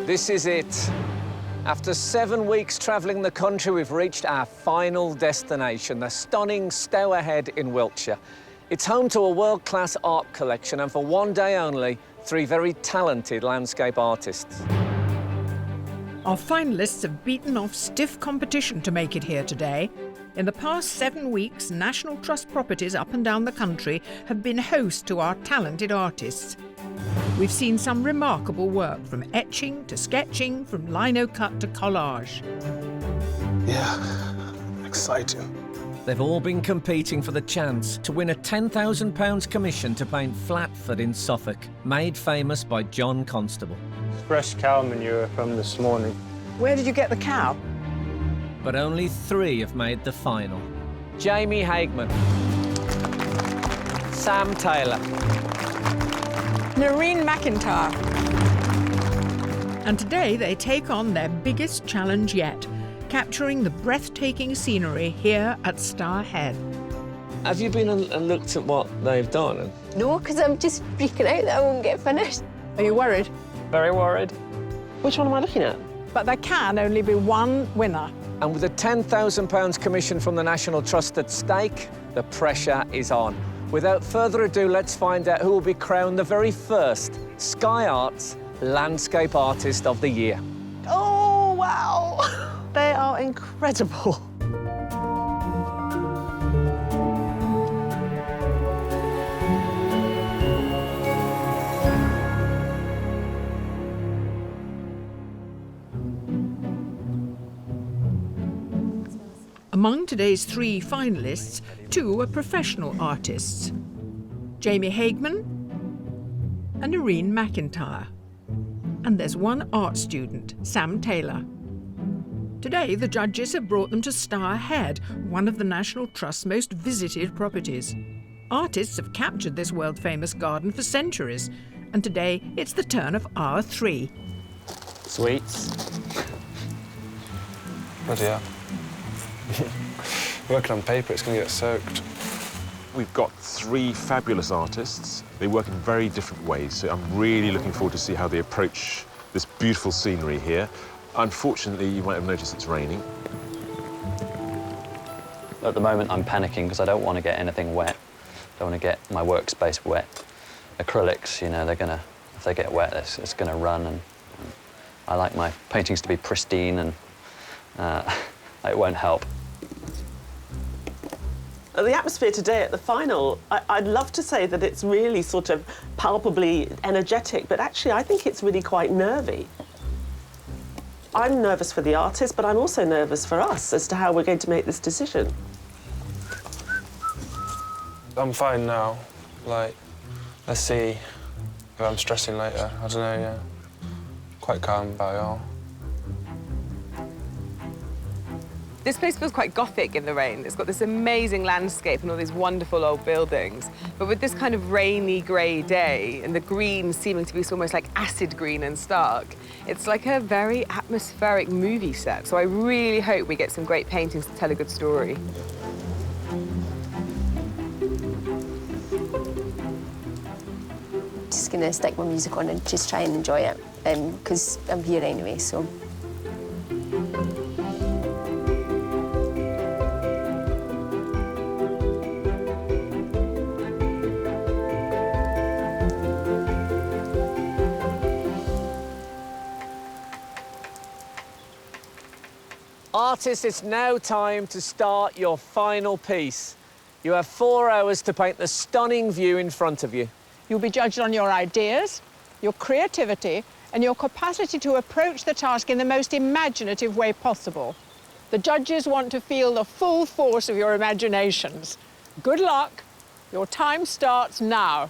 This is it. After 7 weeks travelling the country, we've reached our final destination, the stunning Stourhead in Wiltshire. It's home to a world-class art collection and for one day only, 3 very talented landscape artists. Our finalists have beaten off stiff competition to make it here today. In the past 7 weeks, National Trust properties up and down the country have been host to our talented artists. We've seen some remarkable work, from etching to sketching, from lino cut to collage. Yeah, exciting. They've all been competing for the chance to win a £10,000 commission to paint Flatford in Suffolk, made famous by John Constable. Fresh cow manure from this morning. Where did you get the cow? But only 3 have made the final. Jamie Hageman, Sam Taylor, Noreen McIntyre. And today they take on their biggest challenge yet, capturing the breathtaking scenery here at Stourhead. Have you been and looked at what they've done? No, because I'm just freaking out that I won't get finished. Are you worried? Very worried. Which one am I looking at? But there can only be one winner. And with a £10,000 commission from the National Trust at stake, the pressure is on. Without further ado, let's find out who will be crowned the very first Sky Arts Landscape Artist of the Year. Oh, wow. They are incredible. Among today's 3 finalists, 2 are professional artists, Jamie Hageman and Noreen McIntyre. And there's 1 art student, Sam Taylor. Today, the judges have brought them to Stourhead, one of the National Trust's most visited properties. Artists have captured this world-famous garden for centuries, and today it's the turn of our 3. Sweets. Bloody hell. Working on paper, it's going to get soaked. We've got 3 fabulous artists. They work in very different ways, so I'm really looking forward to see how they approach this beautiful scenery here. Unfortunately, you might have noticed it's raining. At the moment, I'm panicking because I don't want to get anything wet. I don't want to get my workspace wet. Acrylics, you know, if they get wet, it's going to run, and I like my paintings to be pristine, and it won't help. The atmosphere today at the final, I'd love to say that it's really sort of palpably energetic, but actually I think it's really quite nervy. I'm nervous for the artist, but I'm also nervous for us as to how we're going to make this decision. I'm fine now. Like, let's see if I'm stressing later. I don't know, yeah. Quite calm about it all. This place feels quite Gothic in the rain. It's got this amazing landscape and all these wonderful old buildings. But with this kind of rainy, grey day and the green seeming to be almost like acid green and stark, it's like a very atmospheric movie set. So I really hope we get some great paintings to tell a good story. Just gonna stick my music on and just try and enjoy it, because I'm here anyway, so. Artists, it's now time to start your final piece. You have 4 hours to paint the stunning view in front of you. You'll be judged on your ideas, your creativity, and your capacity to approach the task in the most imaginative way possible. The judges want to feel the full force of your imaginations. Good luck. Your time starts now.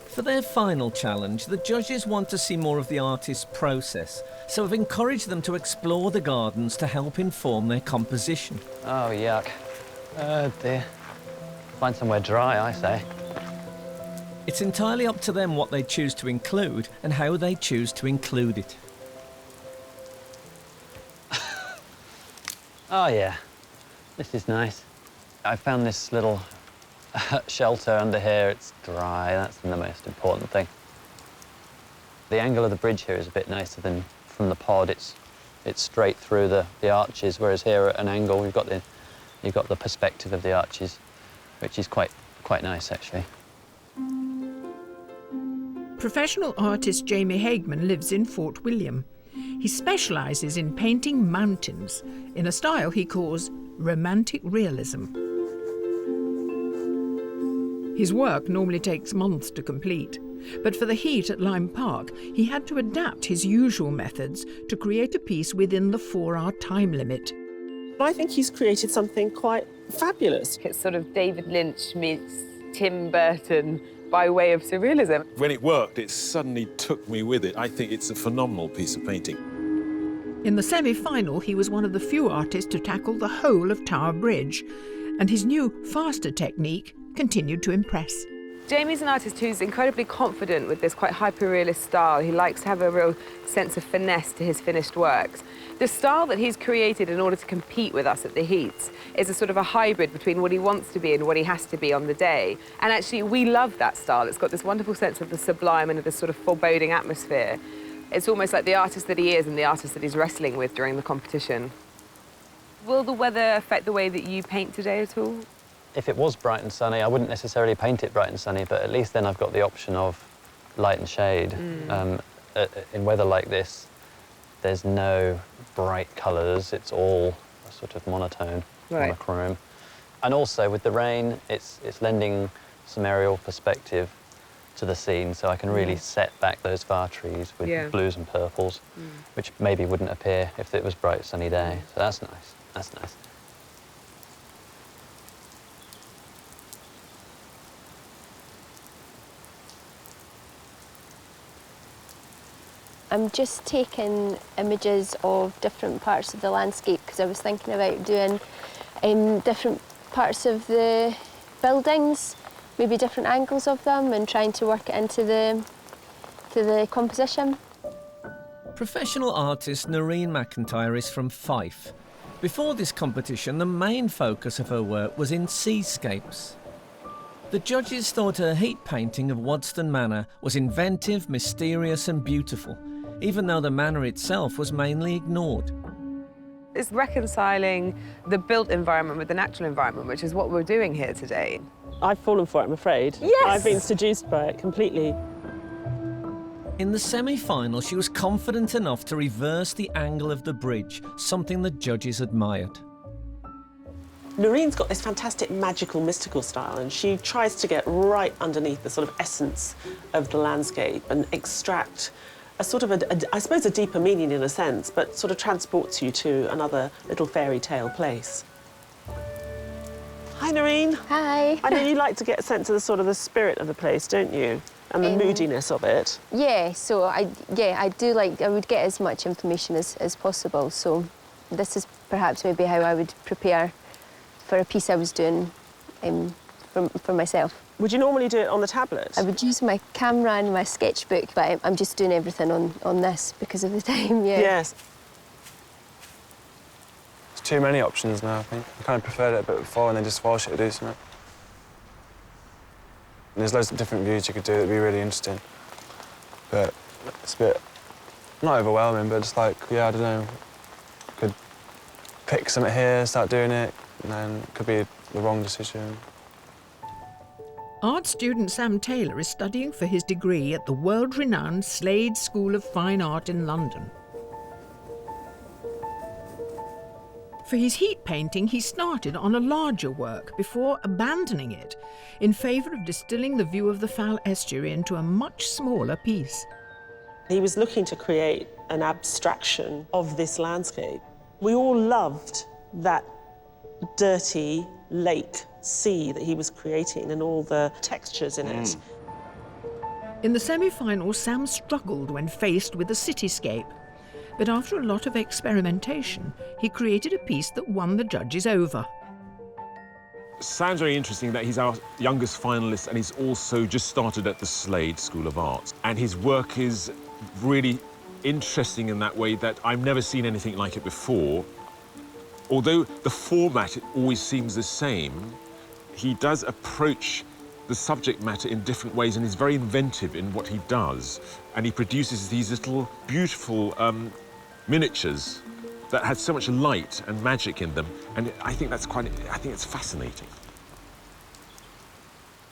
For their final challenge, the judges want to see more of the artist's process, so have encouraged them to explore the gardens to help inform their composition. Oh, yuck. Oh, dear. Find somewhere dry, I say. It's entirely up to them what they choose to include and how they choose to include it. Oh, yeah. This is nice. I found this little shelter under here, it's dry, that's the most important thing. The angle of the bridge here is a bit nicer than from the pod. It's straight through the arches, whereas here at an angle you've got the perspective of the arches, which is quite nice actually. Professional artist Jamie Hageman lives in Fort William. He specialises in painting mountains in a style he calls romantic realism. His work normally takes months to complete, but for the heat at Lime Park, he had to adapt his usual methods to create a piece within the 4-hour time limit. I think he's created something quite fabulous. It's sort of David Lynch meets Tim Burton by way of surrealism. When it worked, it suddenly took me with it. I think it's a phenomenal piece of painting. In the semi-final, he was one of the few artists to tackle the whole of Tower Bridge, and his new, faster technique continued to impress. Jamie's an artist who's incredibly confident with this quite hyper-realist style. He likes to have a real sense of finesse to his finished works. The style that he's created in order to compete with us at the Heats is a sort of a hybrid between what he wants to be and what he has to be on the day. And actually, we love that style. It's got this wonderful sense of the sublime and of this sort of foreboding atmosphere. It's almost like the artist that he is and the artist that he's wrestling with during the competition. Will the weather affect the way that you paint today at all? If it was bright and sunny, I wouldn't necessarily paint it bright and sunny, but at least then I've got the option of light and shade. In weather like this, there's no bright colours. It's all sort of monotone, monochrome. And also with the rain, it's lending some aerial perspective to the scene, so I can really set back those far trees with blues and purples, which maybe wouldn't appear if it was a bright sunny day. So that's nice. That's nice. I'm just taking images of different parts of the landscape because I was thinking about doing different parts of the buildings, maybe different angles of them, and trying to work it into the composition. Professional artist Noreen McIntyre is from Fife. Before this competition, the main focus of her work was in seascapes. The judges thought her heat painting of Wadston Manor was inventive, mysterious and beautiful, even though the manor itself was mainly ignored. It's reconciling the built environment with the natural environment, which is what we're doing here today. I've fallen for it, I'm afraid. Yes! I've been seduced by it completely. In the semi-final, she was confident enough to reverse the angle of the bridge, something the judges admired. Noreen's got this fantastic magical, mystical style, and she tries to get right underneath the sort of essence of the landscape and extract a sort of, I suppose, a deeper meaning in a sense, but sort of transports you to another little fairy tale place. Hi, Noreen. Hi. I know you like to get a sense of the sort of the spirit of the place, don't you? And the moodiness of it. Yeah, so I do like, I would get as much information as possible. So this is perhaps maybe how I would prepare for a piece I was doing for myself. Would you normally do it on the tablet? I would use my camera and my sketchbook, but I'm just doing everything on this because of the time, yeah. Yes. There's too many options now, I think. I kind of preferred it a bit before and then just force it to do something. And there's loads of different views you could do that'd be really interesting. But it's a bit, not overwhelming, but just like, yeah, I don't know, could pick something here, start doing it, and then it could be the wrong decision. Art student Sam Taylor is studying for his degree at the world-renowned Slade School of Fine Art in London. For his heat painting, he started on a larger work before abandoning it in favour of distilling the view of the Fal estuary into a much smaller piece. He was looking to create an abstraction of this landscape. We all loved that dirty lake sea that he was creating and all the textures in it. In the semi-final, Sam struggled when faced with a cityscape. But after a lot of experimentation, he created a piece that won the judges over. Sounds very interesting that he's our youngest finalist and he's also just started at the Slade School of Arts. And his work is really interesting in that way that I've never seen anything like it before. Although the format always seems the same, he does approach the subject matter in different ways and is very inventive in what he does. And he produces these little beautiful miniatures that had so much light and magic in them. And I think it's fascinating.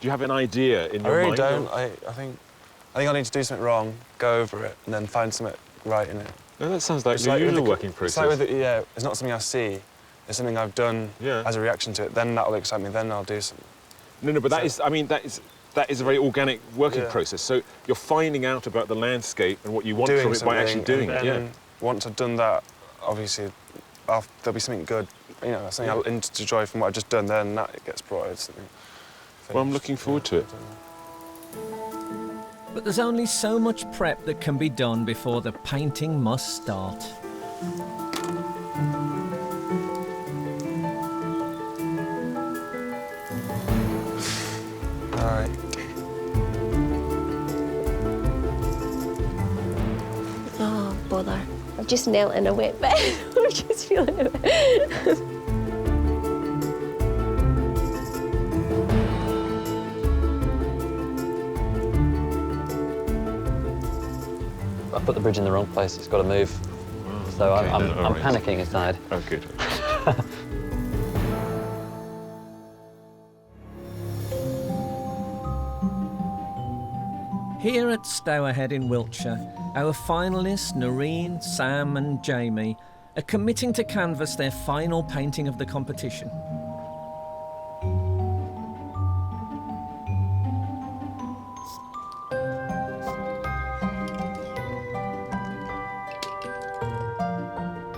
Do you have an idea in your mind? I really don't. I think I need to do something wrong, go over it, and then find something right in it. No, that sounds like your usual working process. It's like with it's not something I see. It's something I've done as a reaction to it. Then that'll excite me. Then I'll do something. No, but that is a very organic working process. So you're finding out about the landscape and what you want from it by actually doing it. Yeah. Once I've done that, obviously, there'll be something good. Something I'll enjoy from what I've just done. Then that gets brought out something. Well, I'm looking forward to it. But there's only so much prep that can be done before the painting must start. All right. Oh, bother. I've just knelt in a wet bed. I'm just feeling it. I put the bridge in the wrong place. It's got to move. So okay, I'm panicking inside. Oh, good. Here at Stourhead in Wiltshire, our finalists, Noreen, Sam and Jamie, are committing to canvas their final painting of the competition.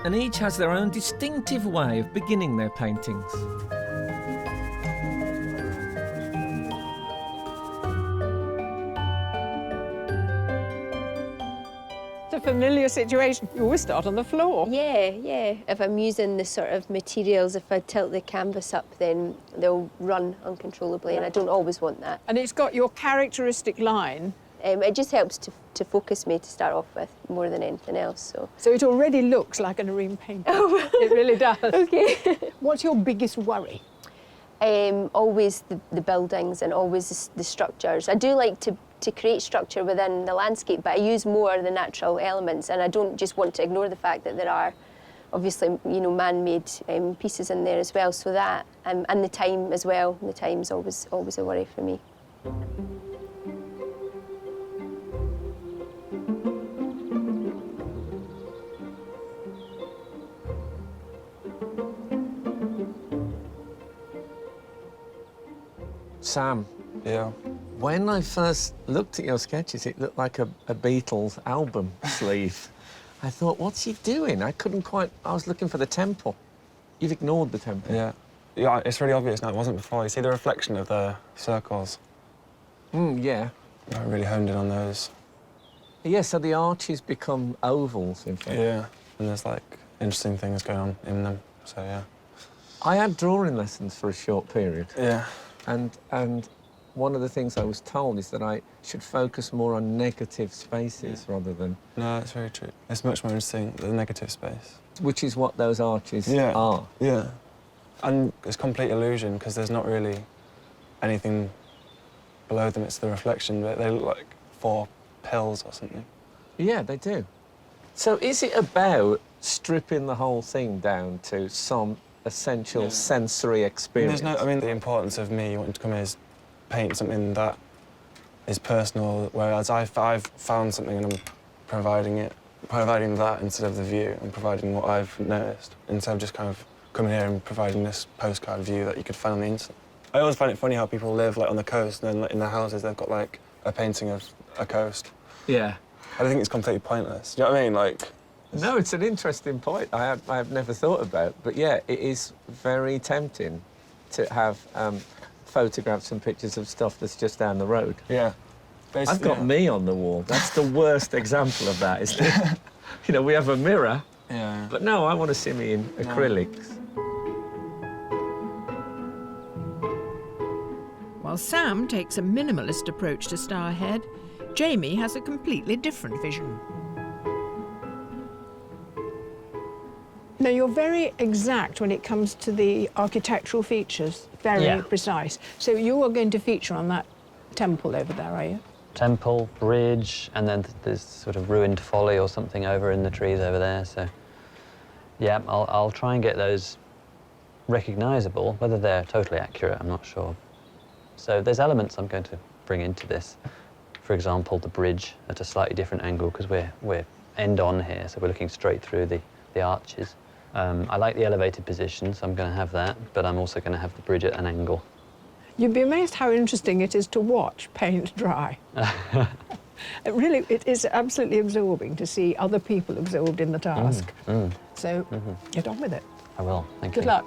And each has their own distinctive way of beginning their paintings. It's a familiar situation. You always start on the floor. Yeah. If I'm using the sort of materials, if I tilt the canvas up, then they'll run uncontrollably, and I don't always want that. And it's got your characteristic line. It just helps to focus me to start off with more than anything else. So it already looks like a Noreen painting. Oh. It really does. Okay. What's your biggest worry? Always the buildings and always the structures. I do like to create structure within the landscape, but I use more the natural elements, and I don't just want to ignore the fact that there are obviously, man-made pieces in there as well. So that and the time as well. The time's always a worry for me. Sam. Yeah. When I first looked at your sketches, it looked like a Beatles album sleeve. I thought, what's he doing? I was looking for the temple. You've ignored the temple. Yeah. Yeah, it's really obvious now. It wasn't before. You see the reflection of the circles? Yeah. I really honed in on those. Yeah, so the arches become ovals, in fact. Yeah. And there's, interesting things going on in them, so yeah. I had drawing lessons for a short period. Yeah. And one of the things I was told is that I should focus more on negative spaces rather than... No, that's very true. It's much more interesting, the negative space. Which is what those arches are. Yeah. And it's complete illusion, because there's not really anything below them. It's the reflection. They look like 4 pills or something. Yeah, they do. So is it about stripping the whole thing down to some essential sensory experience? The importance of me wanting to come in is paint something that is personal, whereas I've found something and I'm providing that instead of the view, and providing what I've noticed, instead of just kind of coming here and providing this postcard view that you could find on the internet. I always find it funny how people live on the coast, and then in their houses they've got a painting of a coast. Yeah. I think it's completely pointless. Do you know what I mean? No, it's an interesting point I have never thought about. But yeah, it is very tempting to have photographs and pictures of stuff that's just down the road. Yeah. I've got me on the wall. That's the worst example of that, isn't it? We have a mirror. Yeah. But no, I want to see me in acrylics. While Sam takes a minimalist approach to Stourhead, Jamie has a completely different vision. Now, you're very exact when it comes to the architectural features, very precise. So you are going to feature on that temple over there, are you? Temple, bridge, and then there's sort of ruined folly or something over in the trees over there. So, yeah, I'll try and get those recognisable. Whether they're totally accurate, I'm not sure. So there's elements I'm going to bring into this. For example, the bridge at a slightly different angle, because we're end on here, so we're looking straight through the arches. I like the elevated position, so I'm going to have that, but I'm also going to have the bridge at an angle. You'd be amazed how interesting it is to watch paint dry. It is absolutely absorbing to see other people absorbed in the task. So get on with it. I will, thank you. Good luck.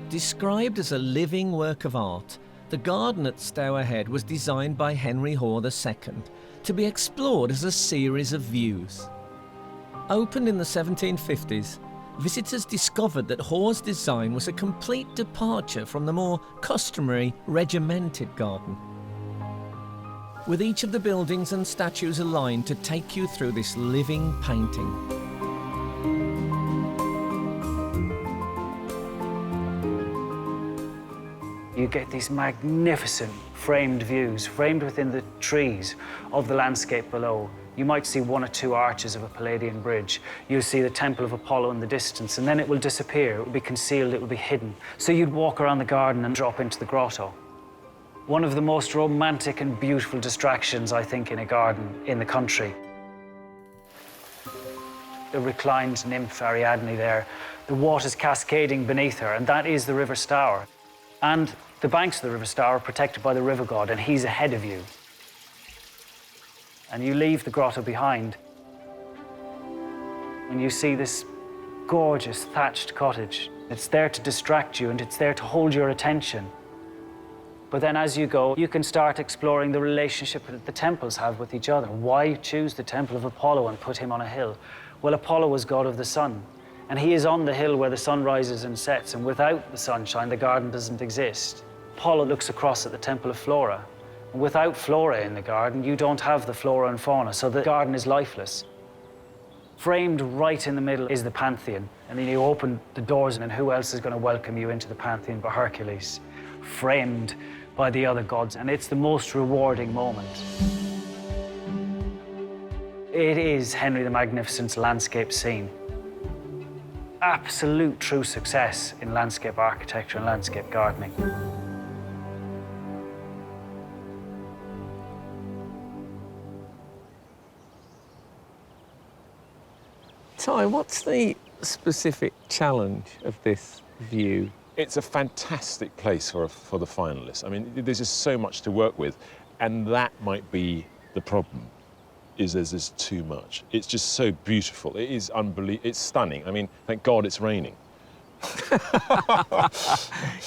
Described as a living work of art, the garden at Stourhead was designed by Henry Hoare II to be explored as a series of views. Opened in the 1750s, visitors discovered that Hoare's design was a complete departure from the more customary regimented garden, with each of the buildings and statues aligned to take you through this living painting. You get these magnificent framed views, framed within the trees of the landscape below. You might see one or two arches of a Palladian bridge. You'll see the Temple of Apollo in the distance, and then it will disappear. It will be concealed, it will be hidden. So you'd walk around the garden and drop into the grotto. One of the most romantic and beautiful distractions, I think, in a garden in the country. The reclined nymph Ariadne there, the water's cascading beneath her, and that is the River Stour. And the banks of the River Stour are protected by the river god, and he's ahead of you. And you leave the grotto behind, and you see this gorgeous thatched cottage. It's there to distract you, and it's there to hold your attention. But then as you go, you can start exploring the relationship that the temples have with each other. Why choose the Temple of Apollo and put him on a hill? Well, Apollo was god of the sun, and he is on the hill where the sun rises and sets, and without the sunshine, the garden doesn't exist. Apollo looks across at the Temple of Flora. And without flora in the garden, you don't have the flora and fauna, so the garden is lifeless. Framed right in the middle is the Pantheon, and then you open the doors, and who else is going to welcome you into the Pantheon but Hercules, framed by the other gods, and it's the most rewarding moment. It is Henry the Magnificent's landscape scene. Absolute true success in landscape architecture and landscape gardening. Ty, what's the specific challenge of this view? It's a fantastic place for the finalists. I mean, there's just so much to work with, and that might be the problem, is there's just too much. It's just so beautiful. It is unbelievable. It's stunning. I mean, thank God it's raining.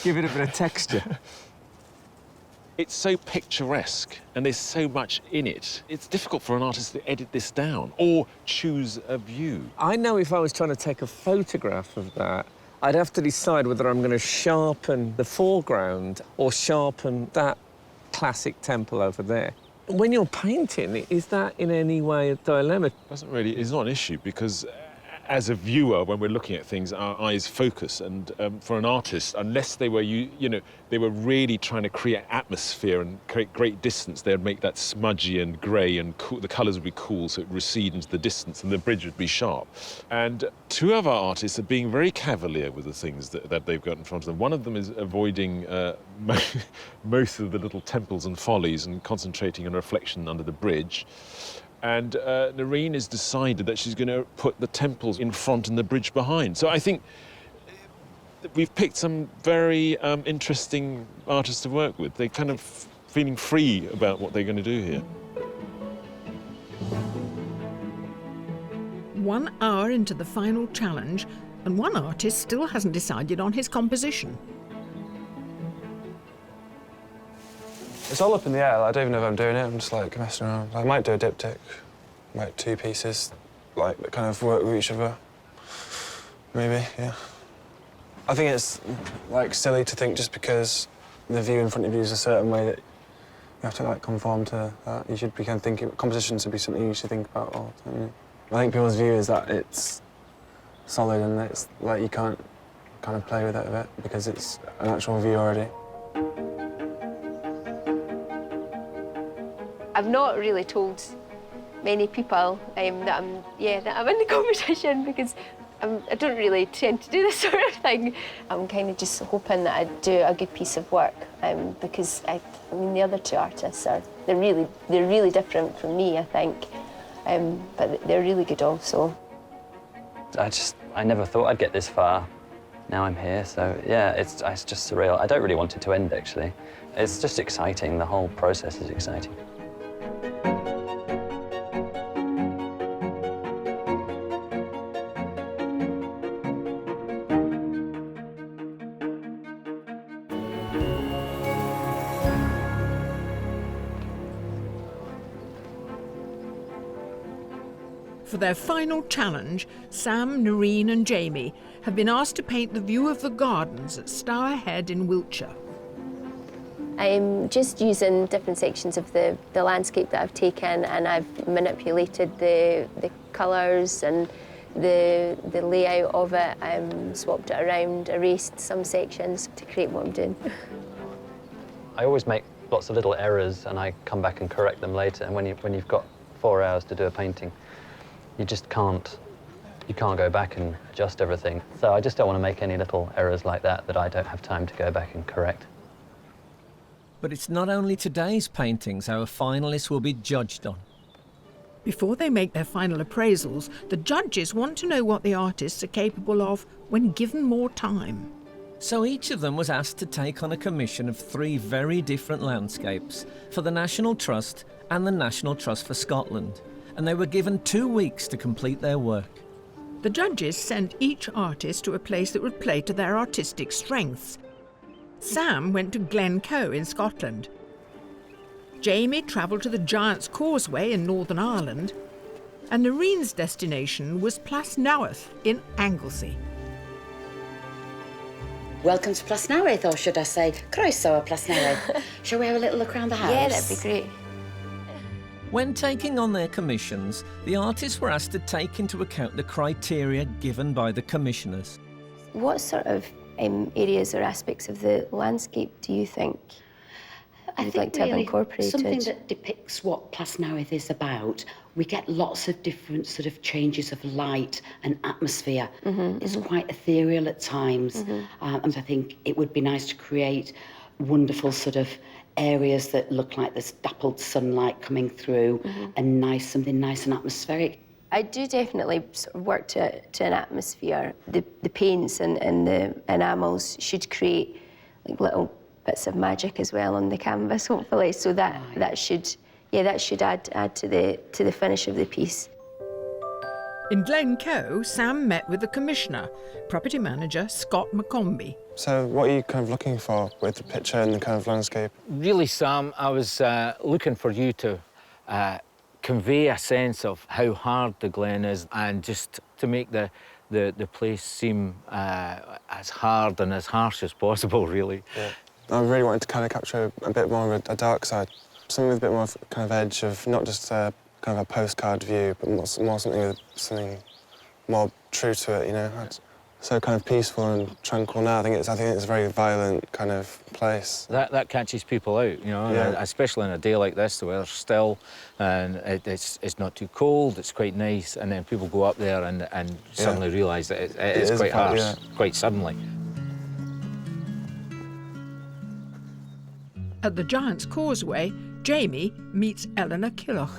Give it a bit of texture. It's so picturesque, and there's so much in it. It's difficult for an artist to edit this down or choose a view. I know if I was trying to take a photograph of that, I'd have to decide whether I'm going to sharpen the foreground or sharpen that classic temple over there. When you're painting, is that in any way a dilemma? It's not an issue, because as a viewer, when we're looking at things, our eyes focus. And for an artist, unless they were, they were really trying to create atmosphere and create great distance, they'd make that smudgy and grey, and cool, the colours would be cool, so it would recede into the distance, and the bridge would be sharp. And two of our artists are being very cavalier with the things that they've got in front of them. One of them is avoiding most of the little temples and follies and concentrating on reflection under the bridge. And Noreen has decided that she's going to put the temples in front and the bridge behind. So I think we've picked some very interesting artists to work with. They're kind of feeling free about what they're going to do here. 1 hour into the final challenge, and one artist still hasn't decided on his composition. It's all up in the air. I don't even know if I'm doing it. I'm just like messing around. I might do a diptych, like 2 pieces, like that kind of work with each other. Maybe, yeah. I think it's like silly to think just because the view in front of you is a certain way that you have to like conform to that. You should be kind of thinking composition should be something you should think about all the time. I think people's view is that it's solid and it's like you can't kind of play with it a bit because it's an actual view already. I've not really told many people that I'm in the competition because I don't really tend to do this sort of thing. I'm kind of just hoping that I do a good piece of work because I mean the other 2 artists they're really different from me, I think, but they're really good also. I never thought I'd get this far. Now I'm here, so yeah, it's just surreal. I don't really want it to end, actually. It's just exciting. The whole process is exciting. For their final challenge, Sam, Noreen and Jamie have been asked to paint the view of the gardens at Stourhead in Wiltshire. I'm just using different sections of the landscape that I've taken, and I've manipulated the colours and the layout of it. Swapped it around, erased some sections to create what I'm doing. I always make lots of little errors and I come back and correct them later. And when you've got 4 hours to do a painting, you just can't go back and adjust everything. So I just don't want to make any little errors like that I don't have time to go back and correct. But it's not only today's paintings our finalists will be judged on. Before they make their final appraisals, the judges want to know what the artists are capable of when given more time. So each of them was asked to take on a commission of 3 very different landscapes for the National Trust and the National Trust for Scotland, and they were given 2 weeks to complete their work. The judges sent each artist to a place that would play to their artistic strengths. Sam went to Glencoe in Scotland. Jamie travelled to the Giant's Causeway in Northern Ireland, and Noreen's destination was Plasnoweth in Anglesey. Welcome to Plasnoweth, or should I say, Croeso Plasnoweth. Shall we have a little look around the house? Yeah, that'd be great. When taking on their commissions, the artists were asked to take into account the criteria given by the commissioners. What sort of areas or aspects of the landscape do you think you'd like to have incorporated? Something that depicts what Plasnoweth is about. We get lots of different sort of changes of light and atmosphere. It's quite ethereal at times, and I think it would be nice to create wonderful sort of areas that look like there's dappled sunlight coming through and something nice and atmospheric. I do definitely sort of work to an atmosphere. The paints and the enamels should create like little bits of magic as well on the canvas, hopefully. So that should add to the finish of the piece. In Glencoe, Sam met with the commissioner, property manager Scott McCombie. So what are you kind of looking for with the picture and the kind of landscape? Really, Sam, I was looking for you to convey a sense of how hard the glen is and just to make the place seem as hard and as harsh as possible, really. Yeah. I really wanted to kind of capture a bit more of a dark side, something with a bit more of kind of edge of not just kind of a postcard view, but more something with something more true to it, you know. So kind of peaceful and tranquil now. I think it's a very violent kind of place. That catches people out, you know, especially on a day like this, the weather's still and it's not too cold, it's quite nice, and then people go up there and suddenly realise that it is quite harsh, quite suddenly. At the Giant's Causeway, Jamie meets Eleanor Killoch.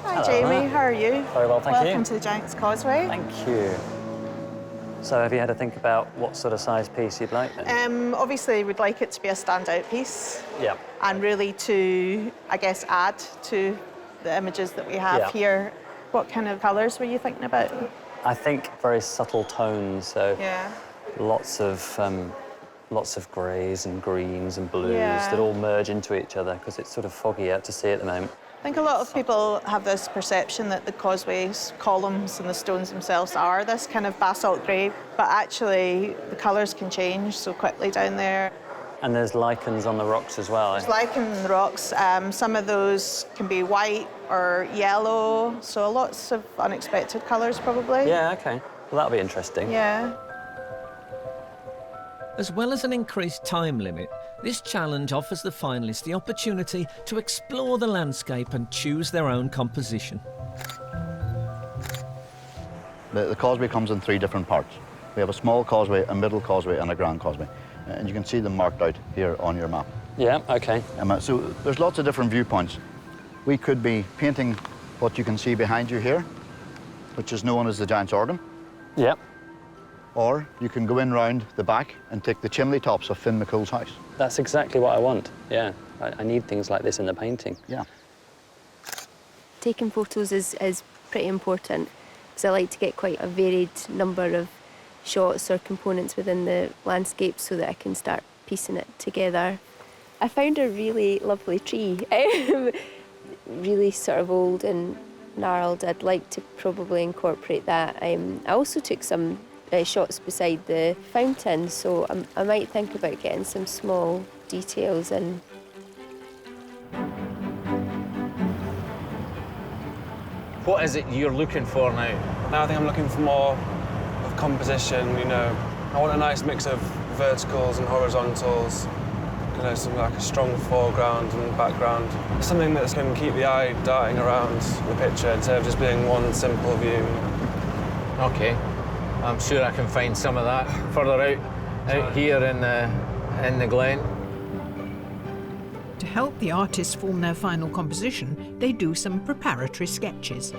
Hi, Jamie, how are you? Very well, thank you. Welcome to the Giant's Causeway. Thank you. So have you had to think about what sort of size piece you'd like then? Obviously, we'd like it to be a standout piece. Yeah. And really to, I guess, add to the images that we have here What kind of colours were you thinking about? I think very subtle tones, so Yeah. lots of greys and greens and blues Yeah. that all merge into each other because it's sort of foggy out to sea at the moment. I think a lot of people have this perception that the causeway's columns and the stones themselves are this kind of basalt grey, but actually the colours can change so quickly down there. And there's lichens on the rocks as well. There's lichen in the rocks. Some of those can be white or yellow, so lots of unexpected colours probably. Yeah, OK. Well, that'll be interesting. Yeah. As well as an increased time limit, this challenge offers the finalists the opportunity to explore the landscape and choose their own composition. The causeway comes in 3 different parts. We have a small causeway, a middle causeway and a grand causeway. And you can see them marked out here on your map. Yeah, OK. So there's lots of different viewpoints. We could be painting what you can see behind you here, which is known as the Giant's Organ. Yep. Or you can go in round the back and take the chimney tops of Finn McCool's house. That's exactly what I want, yeah. I need things like this in the painting. Yeah. Taking photos is pretty important because I like to get quite a varied number of shots or components within the landscape so that I can start piecing it together. I found a really lovely tree, really sort of old and gnarled. I'd like to probably incorporate that. I also took some shots beside the fountain, so I might think about getting some small details in. What is it you're looking for now? Now I think I'm looking for more of composition, you know. I want a nice mix of verticals and horizontals, you know, something like a strong foreground and background. Something that's going to keep the eye darting around the picture instead of just being one simple view. OK. I'm sure I can find some of that further out here in the glen. To help the artists form their final composition, they do some preparatory sketches.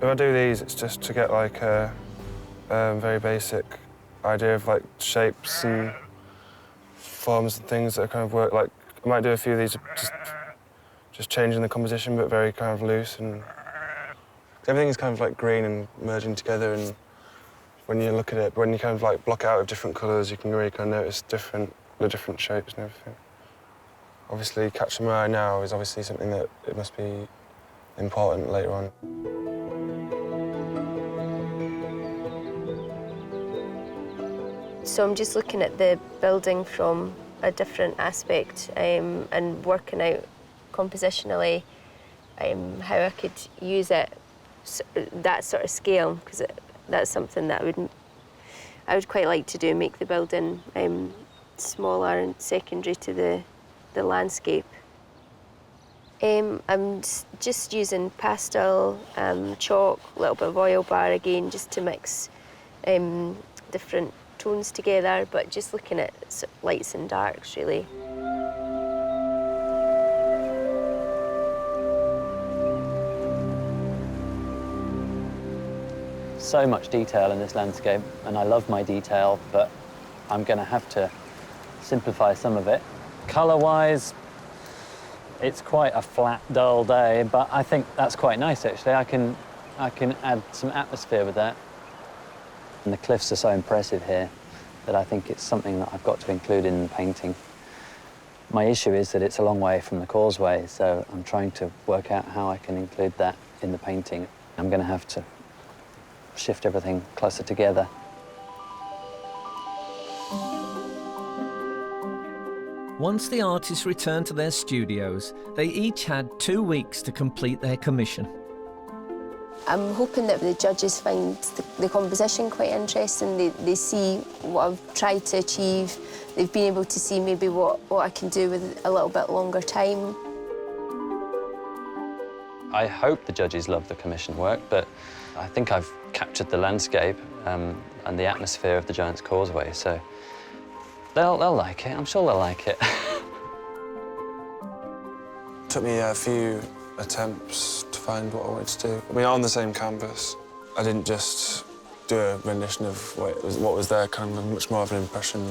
If I do these, it's just to get like a very basic idea of like shapes and forms and things that kind of work. Like I might do a few of these just changing the composition, but very kind of loose, and everything is kind of like green and merging together. And when you look at it, when you kind of like block it out with different colours, you can really kind of notice the different shapes and everything. Obviously, catching my eye now is obviously something that it must be important later on. So I'm just looking at the building from a different aspect and working out compositionally how I could use it, that sort of scale, because that's something that I would quite like to do, make the building smaller and secondary to the landscape. I'm just using pastel, chalk, a little bit of oil bar again, just to mix different tones together, but just looking at lights and darks, really. So much detail in this landscape, and I love my detail, but I'm going to have to simplify some of it. Colour-wise, it's quite a flat, dull day, but I think that's quite nice, actually. I can add some atmosphere with that. And the cliffs are so impressive here that I think it's something that I've got to include in the painting. My issue is that it's a long way from the causeway, so I'm trying to work out how I can include that in the painting. I'm going to have to shift everything closer together. Once the artists returned to their studios, they each had 2 weeks to complete their commission. I'm hoping that the judges find the composition quite interesting. They see what I've tried to achieve. They've been able to see maybe what I can do with a little bit longer time. I hope the judges love the commission work, but I think I've captured the landscape and the atmosphere of the Giant's Causeway, so they'll like it. I'm sure they'll like it. It took me a few attempts to find what I wanted to do. I mean, on the same canvas, I didn't just do a rendition of what was there, kind of much more of an impression.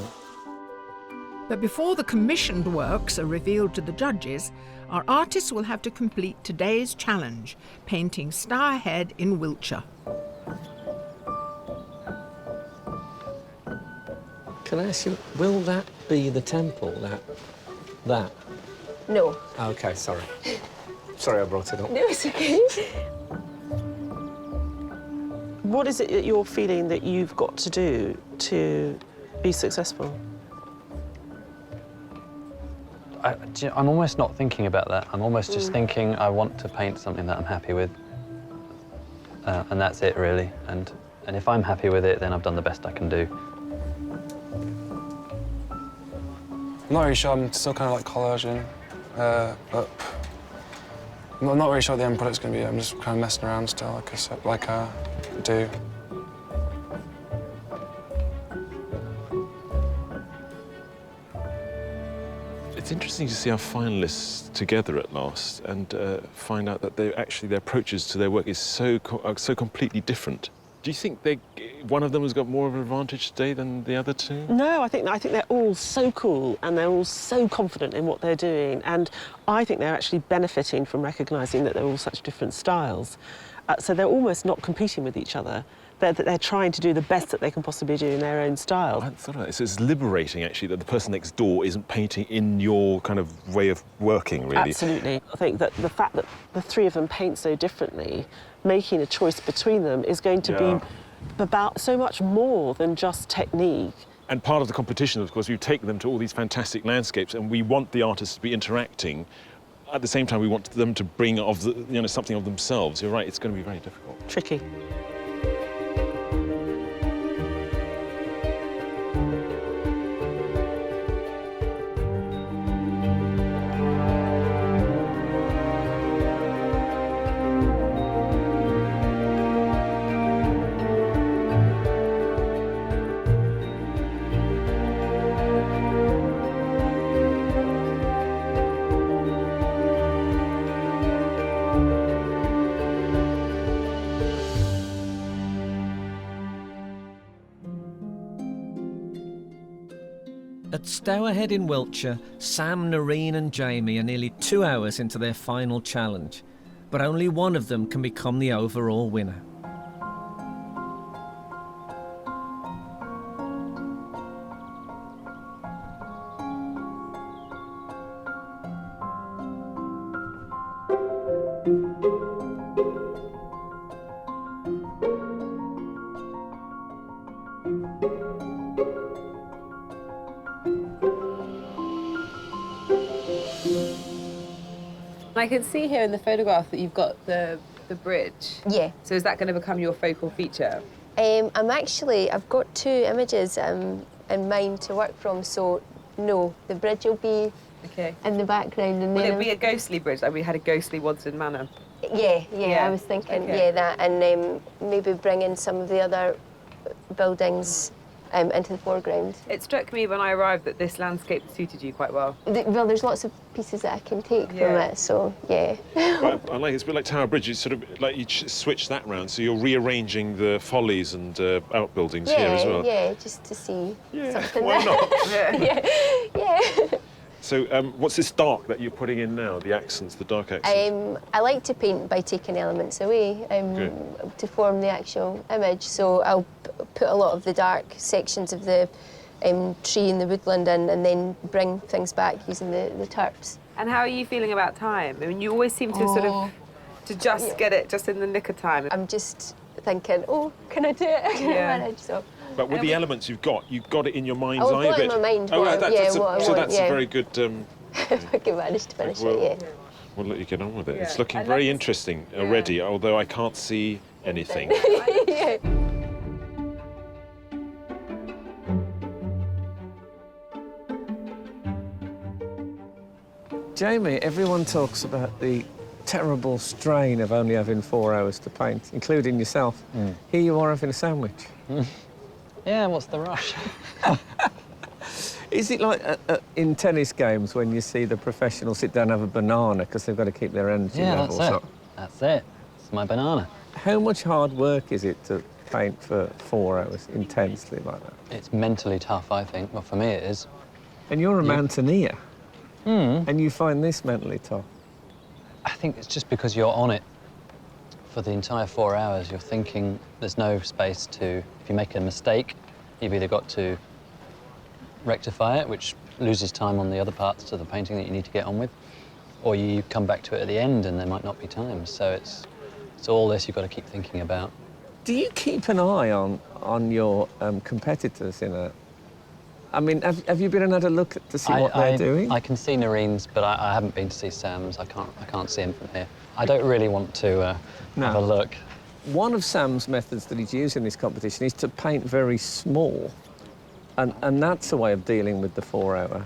But before the commissioned works are revealed to the judges, our artists will have to complete today's challenge, painting Stourhead in Wiltshire. Can I ask you, will that be the temple, that? No. OK, sorry. Sorry I brought it up. No, it's okay. What is it that you're feeling that you've got to do to be successful? I'm almost not thinking about that. I'm almost just thinking I want to paint something that I'm happy with. And that's it, really. And if I'm happy with it, then I've done the best I can do. I'm not really sure. I'm still kind of like collaging, but I'm not really sure what the end product's going to be. I'm just kind of messing around still, like I do. It's interesting to see our finalists together at last and find out that their approaches to their work is so completely different. Do you think one of them has got more of an advantage today than the other two? No, I think they're all so cool and they're all so confident in what they're doing, and I think they're actually benefiting from recognising that they're all such different styles. So they're almost not competing with each other. They're trying to do the best that they can possibly do in their own style. I hadn't thought of that. So it's liberating, actually, that the person next door isn't painting in your kind of way of working, really. Absolutely. I think that the fact that the three of them paint so differently, making a choice between them is going to be about so much more than just technique. And part of the competition, of course, we take them to all these fantastic landscapes, and we want the artists to be interacting. At the same time, we want them to bring something of themselves. You're right, it's going to be very difficult. Tricky. At Stourhead in Wiltshire, Sam, Noreen and Jamie are nearly 2 hours into their final challenge, but only one of them can become the overall winner. I can see here in the photograph that you've got the bridge. Yeah. So is that going to become your focal feature? I've got two images in mind to work from, so no, the bridge will be in the background. And Will then it be a ghostly bridge, like we had a ghostly Waddesdon Manor? Yeah, I was thinking, that, and maybe bring in some of the other buildings into the foreground. It struck me when I arrived that this landscape suited you quite well. Well, there's lots of pieces that I can take from it, so yeah. I like it's a bit like Tower Bridge. It's sort of like you switch that round, so you're rearranging the follies and outbuildings here as well. Yeah, just to see something. Why not? yeah. So what's this dark that you're putting in now, the accents, the dark accents? I like to paint by taking elements away to form the actual image, so I'll put a lot of the dark sections of the tree and the woodland in, and then bring things back using the turps. And how are you feeling about time? I mean, you always seem to get it just in the nick of time. I'm just thinking, can I do it? Can I manage? So. But with the elements you've got it in your mind's I've eye got a bit. in my mind, what I want. That's a very good. If I can manage to finish it, We'll let you get on with it. It's looking very interesting already, although I can't see anything. Jamie, everyone talks about the terrible strain of only having 4 hours to paint, including yourself. Here you are having a sandwich. Yeah, what's the rush? Is it like in tennis games when you see the professionals sit down and have a banana because they've got to keep their energy levels up? That's it. It's my banana. How much hard work is it to paint for 4 hours intensely like that? It's mentally tough, I think. Well, for me it is. And you're a mountaineer. And you find this mentally tough. I think it's just because you're on it for the entire 4 hours. You're thinking there's no space to... If you make a mistake, you've either got to rectify it, which loses time on the other parts of the painting that you need to get on with, or you come back to it at the end and there might not be time. So it's all this you've got to keep thinking about. Do you keep an eye on your competitors in a... I mean, have you been and had a look to see what they're doing? I can see Noreen's, but I haven't been to see Sam's. I can't see him from here. I don't really want to have a look. One of Sam's methods that he's used in this competition is to paint very small. And that's a way of dealing with the 4-hour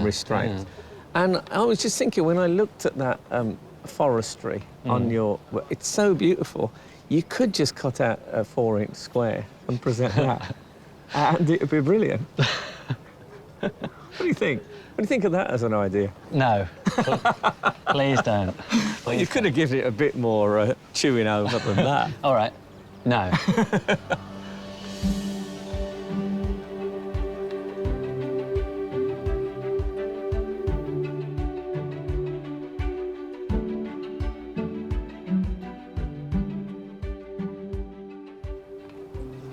restraint. Yeah. And I was just thinking, when I looked at that forestry on your... It's so beautiful. You could just cut out a 4-inch square and present that. And it would be brilliant. What do you think? What do you think of that as an idea? No. Please don't. Please you could have given it a bit more chewing over than that. All right. No.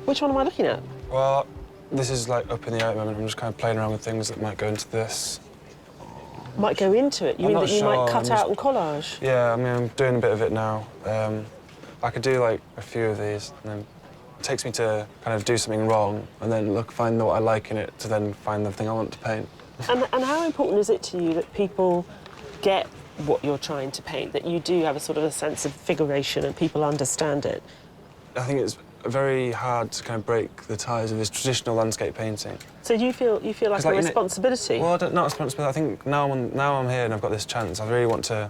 Which one am I looking at? Well, this is like up in the air at the moment. I'm just kind of playing around with things that might go into this. Might go into it? You mean that you might cut out and collage? Yeah, I mean, I'm doing a bit of it now. I could do like a few of these, and then it takes me to kind of do something wrong, and then find what I like in it to then find the thing I want to paint. And how important is it to you that people get what you're trying to paint, that you do have a sort of a sense of figuration and people understand it? I think it's very hard to kind of break the ties of this traditional landscape painting. So do you feel like a responsibility? Well, not responsibility. I think now I'm here and I've got this chance, I really want to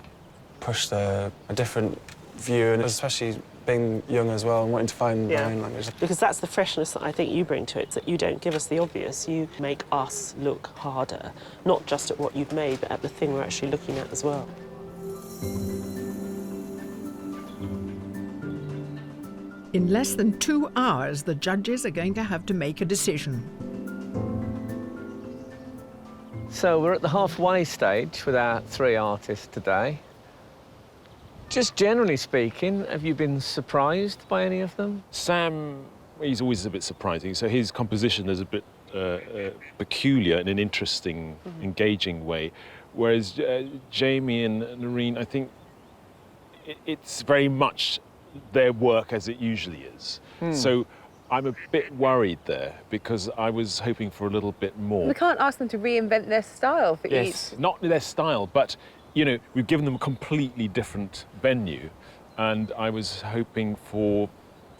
push a different view, and especially being young as well and wanting to find my own language. Because that's the freshness that I think you bring to it, that you don't give us the obvious. You make us look harder, not just at what you've made, but at the thing we're actually looking at as well. In less than 2 hours, the judges are going to have to make a decision. So we're at the halfway stage with our 3 artists today. Just generally speaking, have you been surprised by any of them? Sam, he's always a bit surprising. So his composition is a bit peculiar in an interesting, engaging way. Whereas Jamie and Noreen, I think it's very much their work as it usually is. So I'm a bit worried there because I was hoping for a little bit more. We can't ask them to reinvent their style for each. Not their style, but, you know, we've given them a completely different venue, and I was hoping for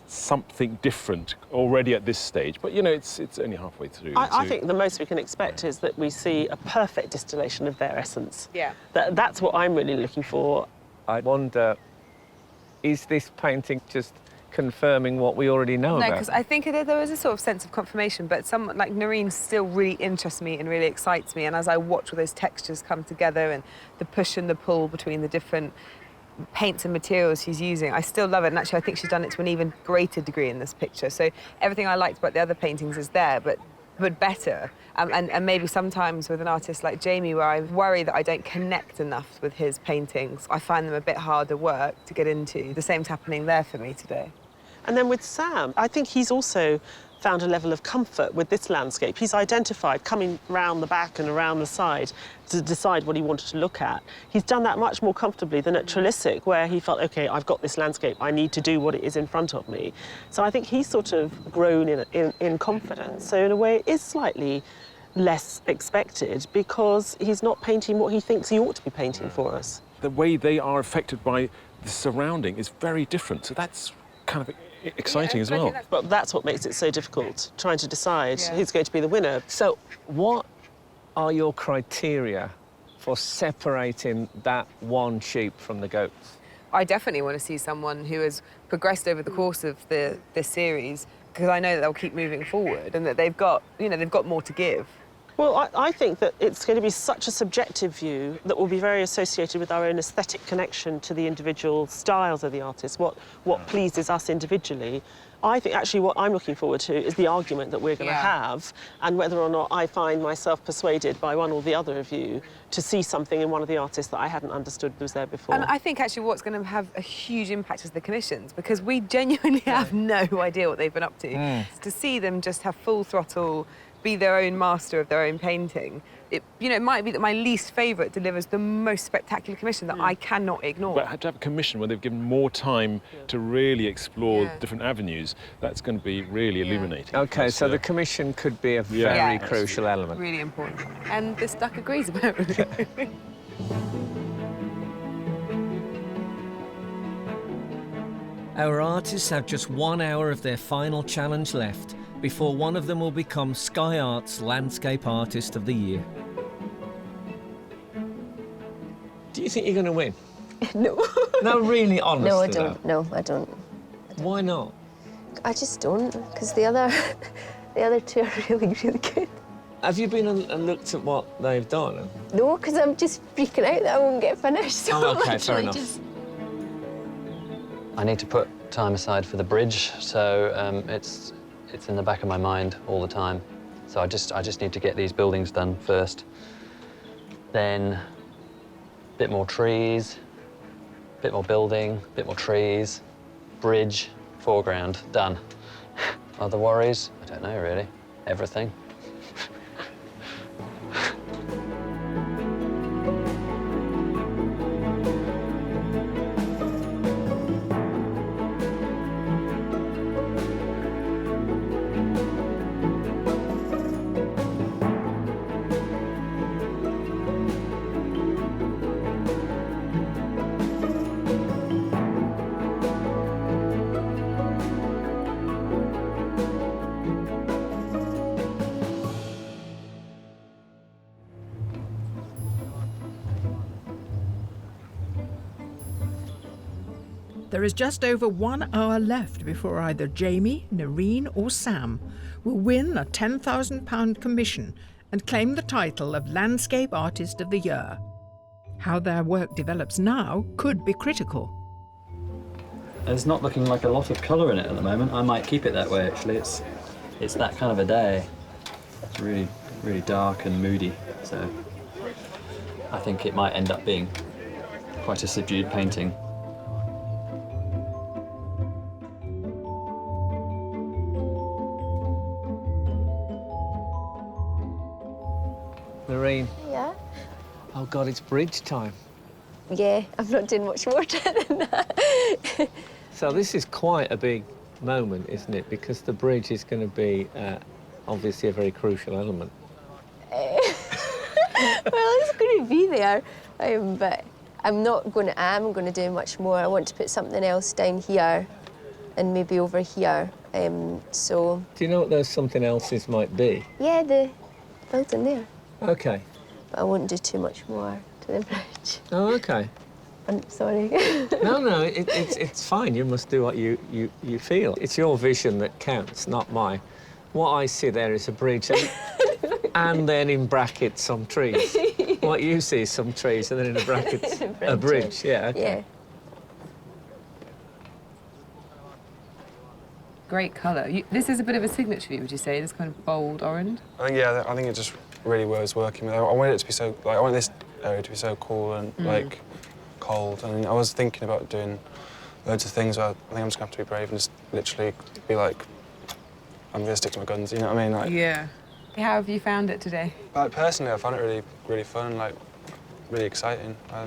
something different already at this stage. But, you know, it's only halfway through. I think the most we can expect is that we see a perfect distillation of their essence. Yeah. That's what I'm really looking for. I wonder, is this painting just confirming what we already know about? No, because I think there was a sort of sense of confirmation, but someone like Noreen still really interests me and really excites me. And as I watch all those textures come together and the push and the pull between the different paints and materials she's using, I still love it. And actually, I think she's done it to an even greater degree in this picture. So everything I liked about the other paintings is there, but better. And maybe sometimes with an artist like Jamie, where I worry that I don't connect enough with his paintings, I find them a bit harder work to get into. The same's happening there for me today. And then with Sam, I think he's also found a level of comfort with this landscape. He's identified, coming round the back and around the side to decide what he wanted to look at. He's done that much more comfortably than at Trelisic, where he felt, OK, I've got this landscape, I need to do what it is in front of me. So I think he's sort of grown in confidence. So in a way, it is slightly less expected because he's not painting what he thinks he ought to be painting for us. The way they are affected by the surrounding is very different, so that's kind of exciting as well. But that's what makes it so difficult, trying to decide who's going to be the winner. So what are your criteria for separating that one sheep from the goats? I definitely want to see someone who has progressed over the course of this series, because I know that they'll keep moving forward and that they've got more to give. Well, I think that it's going to be such a subjective view that will be very associated with our own aesthetic connection to the individual styles of the artist, what pleases us individually. I think actually what I'm looking forward to is the argument that we're going to have, and whether or not I find myself persuaded by one or the other of you to see something in one of the artists that I hadn't understood was there before. And I think actually what's going to have a huge impact is the commissions, because we genuinely have no idea what they've been up to. To see them just have full throttle, be their own master of their own painting, it might be that my least favourite delivers the most spectacular commission that I cannot ignore. But to have a commission where they've given more time to really explore different avenues, that's going to be really illuminating. OK, so the commission could be a very crucial element. Really important. And this duck agrees, apparently. Our artists have just 1 hour of their final challenge left before one of them will become Sky Arts Landscape Artist of the Year. Do you think you're going to win? No. No, really, honestly. No, I don't. No, I don't. Why not? I just don't, because the other two are really, really good. Have you been and looked at what they've done? No, because I'm just freaking out that I won't get finished. So Oh, OK, I'm fair actually enough. I need to put time aside for the bridge, so it's in the back of my mind all the time. So I just need to get these buildings done first. Then a bit more trees, a bit more building, a bit more trees, bridge, foreground, done. Other worries? I don't know, really. Everything. There is just over 1 hour left before either Jamie, Noreen or Sam will win a £10,000 commission and claim the title of Landscape Artist of the Year. How their work develops now could be critical. It's not looking like a lot of colour in it at the moment. I might keep it that way, actually. It's that kind of a day. It's really, really dark and moody, so I think it might end up being quite a subdued painting. Noreen. Yeah? Oh, God, it's bridge time. Yeah, I'm not doing much more to it than that. So this is quite a big moment, isn't it? Because the bridge is going to be obviously a very crucial element. Well, it's going to be there, but I'm going to do much more. I want to put something else down here and maybe over here. So. Do you know what those something else's might be? Yeah, the building there. OK. But I won't do too much more to the bridge. Oh, OK. I'm sorry. No, it's fine. You must do what you feel. It's your vision that counts, not mine. What I see there is a bridge and then in brackets some trees. What you see is some trees and then in the brackets a bridge. Yeah, OK. Yeah. Great colour. This is a bit of a signature for you, would you say? This kind of bold orange? I think it just really was working with it. I wanted it to be so, I want this area to be so cool and, like, cold. And I was thinking about doing loads of things where I think I'm just going to have to be brave and just literally be like, I'm going to stick to my guns, you know what I mean? Like, yeah. How have you found it today? Like, personally, I found it really, really fun, like, really exciting. I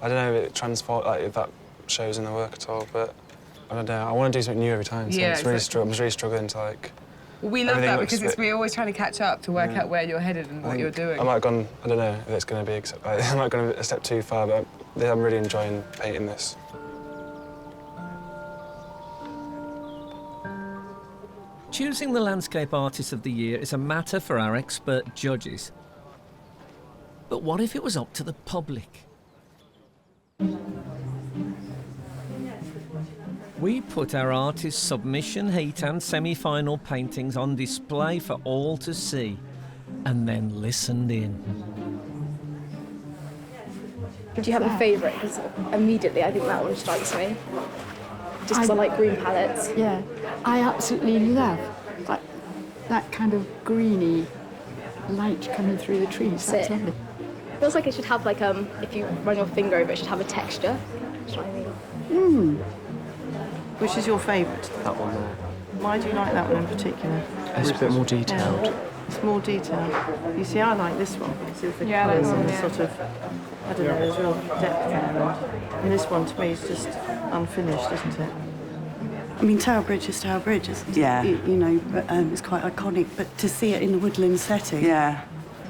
don't know if if that shows in the work at all, but I don't know. I want to do something new every time, so I'm just really struggling to, like... Well, we love that because we're always trying to catch up to work out where you're headed and what you're doing. I might have gone, I don't know if it's going to be, I might have gone a step too far, but I'm really enjoying painting this. Choosing the Landscape Artist of the Year is a matter for our expert judges. But what if it was up to the public? We put our artists' submission, heat and semi-final paintings on display for all to see. and then listened in. Do you have a favourite? Because immediately I think that one strikes me. Just because I like green palettes. Yeah, I absolutely love that kind of greeny light coming through the trees. That's lovely. It feels like it should have like if you run your finger over it, should have a texture. Shiny. Which is your favourite? That one there. Why do you like that one in particular? It's a bit more detailed. Yeah. It's more detailed. You see, I like this one because of the Yeah, colours that one, and the yeah. sort of, I don't know, there's real depth there. And this one to me is just unfinished, isn't it? I mean, Tower Bridge is Tower Bridge, isn't it? Yeah. You know, but it's quite iconic. But to see it in a woodland setting. Yeah.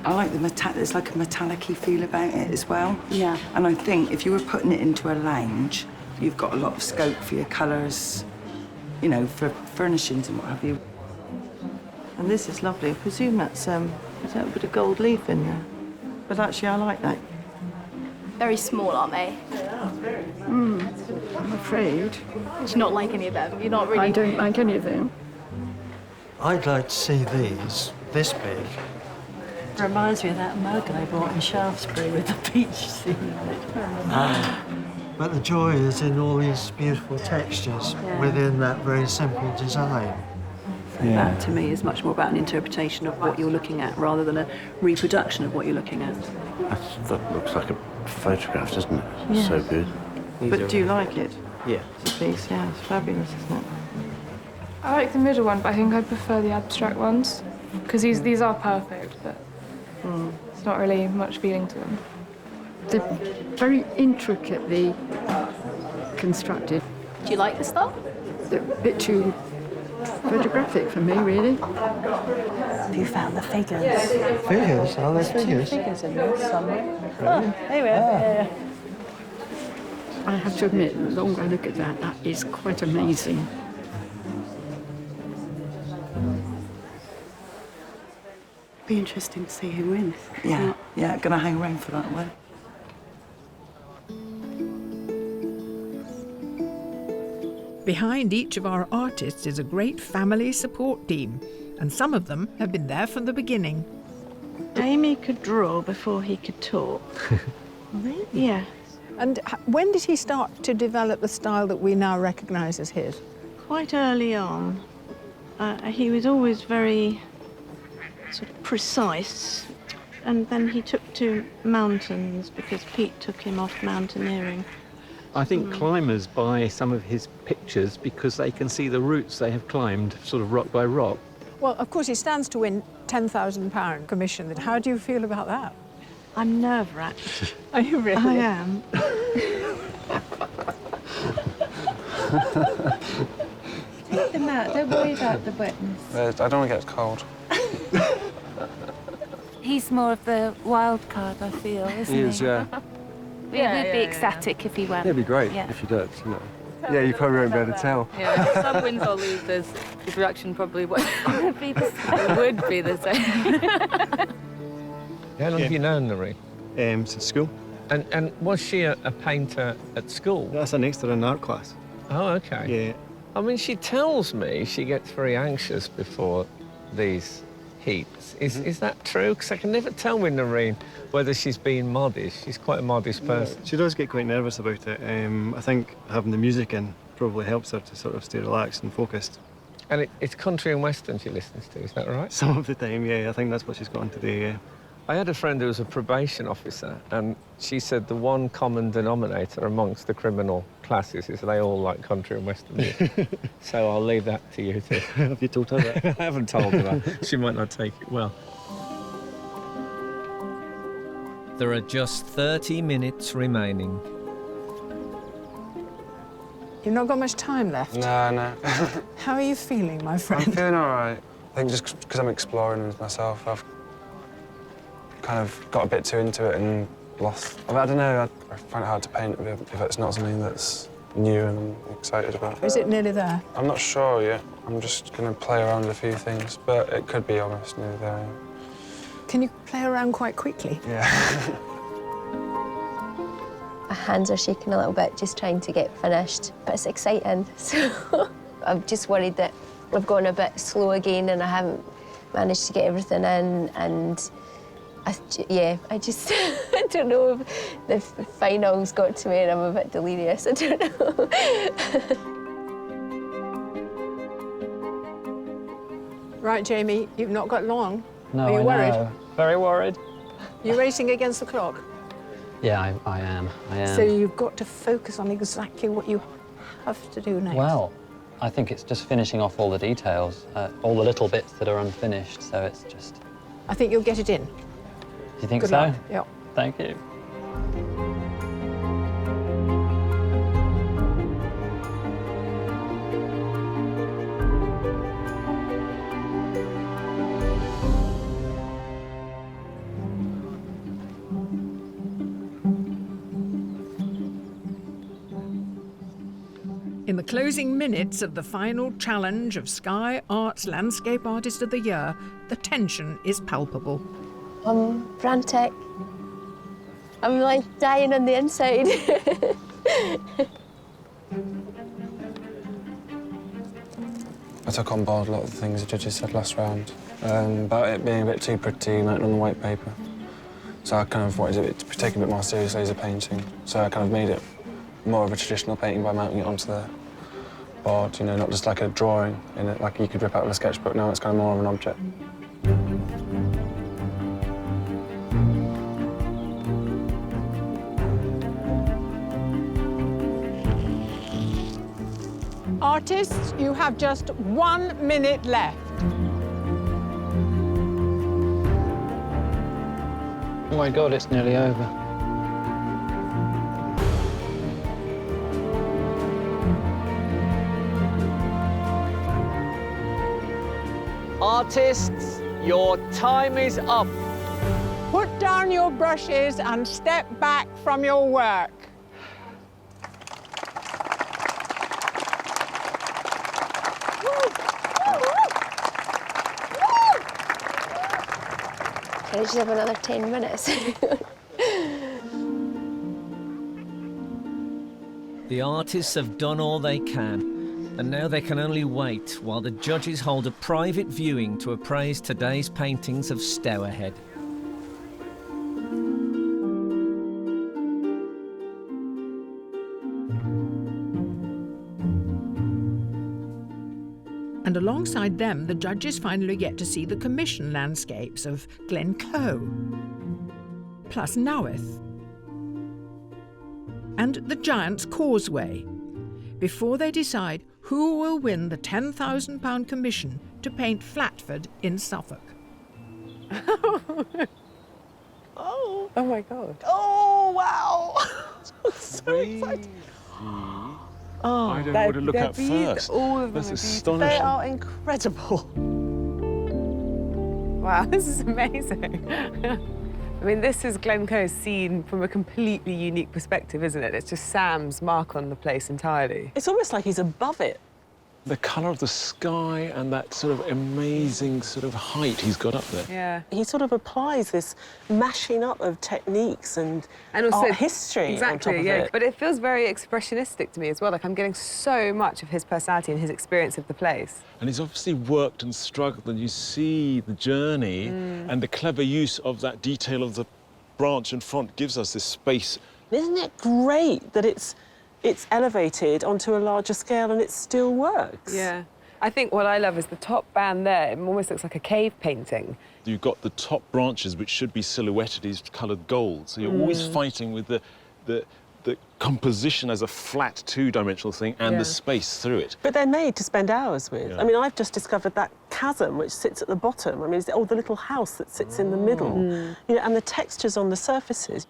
I like there's like a metallic-y feel about it as well. Yeah. And I think if you were putting it into a lounge, you've got a lot of scope for your colours, you know, for furnishings and what have you. And this is lovely. I presume that's a bit of gold leaf in there. But actually, I like that. Very small, aren't they? I'm afraid. Do you not like any of them? You're not really... I don't like any of them. I'd like to see these this big. Reminds me of that mug I bought in Shaftesbury with the peach scene on it. But the joy is in all these beautiful textures within that very simple design. That, to me, is much more about an interpretation of what you're looking at rather than a reproduction of what you're looking at. That looks like a photograph, doesn't it? Yes. So good. But do you like it? Yeah. It's a piece, yeah. It's fabulous, isn't it? I like the middle one, but I think I'd prefer the abstract ones. Because these are perfect, but it's not really much feeling to them. They're very intricately constructed. Do you like the style? They're a bit too photographic for me, really. Have you found the figures? Figures? Are there figures? Figures in this somewhere. Oh, there we are. I have to admit, the longer I look at that, that is quite amazing. Be interesting to see who wins. Yeah, yeah, gonna hang around for that one. Behind each of our artists is a great family support team, and some of them have been there from the beginning. Jamie could draw before he could talk. Really? Yeah. And when did he start to develop the style that we now recognise as his? Quite early on. He was always very sort of precise. And then he took to mountains because Pete took him off mountaineering. I think climbers buy some of his pictures because they can see the routes they have climbed, sort of rock by rock. Well, of course, he stands to win £10,000 commission. How do you feel about that? I'm nerve-wracked. Are you really? I am. Take them out. Don't worry about the wetness. I don't want to get cold. He's more of the wild card, I feel, isn't he? He is, yeah. We'd be ecstatic if he won. It'd be great if he did, you know. Yeah, you probably won't be able to tell. Yeah, some wins or loses, his reaction probably would be the same. It would be the same. How long have you known Noreen? Since school. And was she a painter at school? That's an extra in art class. Oh, okay. Yeah. I mean, she tells me she gets very anxious before these heats. Is that true? Because I can never tell with Noreen whether she's being modest. She's quite a modest person. She does get quite nervous about it. I think having the music in probably helps her to sort of stay relaxed and focused. And it's country and western she listens to, is that right? Some of the time, yeah. I think that's what she's got on today, yeah. I had a friend who was a probation officer, and she said the one common denominator amongst the criminal classes is they all like country and western music. So I'll leave that to you too. Have you told her that? I haven't told her that. She might not take it well. There are just 30 minutes remaining. You've not got much time left. No. How are you feeling, my friend? I'm feeling all right. I think just because I'm exploring with myself, I've kind of got a bit too into it and lost. I don't know, I find it hard to paint if it's not something that's new and I'm excited about. Is it nearly there? I'm not sure yet. I'm just going to play around with a few things, but it could be almost nearly there. Can you play around quite quickly? Yeah. My hands are shaking a little bit, just trying to get finished, but it's exciting. So I'm just worried that I've gone a bit slow again and I haven't managed to get everything in, and I just I don't know if the finals got to me and I'm a bit delirious. I don't know. Right, Jamie, you've not got long. No, Are you I worried? know. Very worried. You're racing against the clock. Yeah, I am. So you've got to focus on exactly what you have to do next. Well, I think it's just finishing off all the details, all the little bits that are unfinished, so it's just... I think you'll get it in. You think Good so? luck. Yeah. Thank you. In the closing minutes of the final challenge of Sky Arts Landscape Artist of the Year, the tension is palpable. I'm frantic. I'm like dying on the inside. I took on board a lot of the things the judges said last round about it being a bit too pretty mounted on the white paper. So I kind of wanted it to be taken a bit more seriously as a painting. So I kind of made it more of a traditional painting by mounting it onto the board, you know, not just like a drawing in it, like you could rip out of a sketchbook. Now it's kind of more of an object. Artists, you have just 1 minute left. Oh my God, it's nearly over. Artists, your time is up. Put down your brushes and step back from your work. Can I just have another 10 minutes? The artists have done all they can, and now they can only wait while the judges hold a private viewing to appraise today's paintings of Stourhead. And alongside them, the judges finally get to see the commission landscapes of Glencoe, plus Naworth, and the Giant's Causeway, before they decide who will win the £10,000 commission to paint Flatford in Suffolk. Oh my God. Oh, wow. So exciting. Oh, I don't know what to look at first. All of them That's are astonishing. They are incredible. Wow, this is amazing. I mean, this is Glencoe seen from a completely unique perspective, isn't it? It's just Sam's mark on the place entirely. It's almost like he's above it. The colour of the sky and that sort of amazing sort of height he's got up there. Yeah. He sort of applies this mashing up of techniques and also art history exactly, on top of yeah. it. But it feels very expressionistic to me as well. Like I'm getting so much of his personality and his experience of the place. And he's obviously worked and struggled, and you see the journey and the clever use of that detail of the branch in front gives us this space. Isn't it great that it's elevated onto a larger scale and it still works? Yeah. I think what I love is the top band there. It almost looks like a cave painting. You've got the top branches, which should be silhouetted as coloured gold. So you're always fighting with the composition as a flat two-dimensional thing and the space through it. But they're made to spend hours with. Yeah. I mean, I've just discovered that chasm which sits at the bottom. I mean, it's the little house that sits in the middle, you know, and the textures on the surfaces.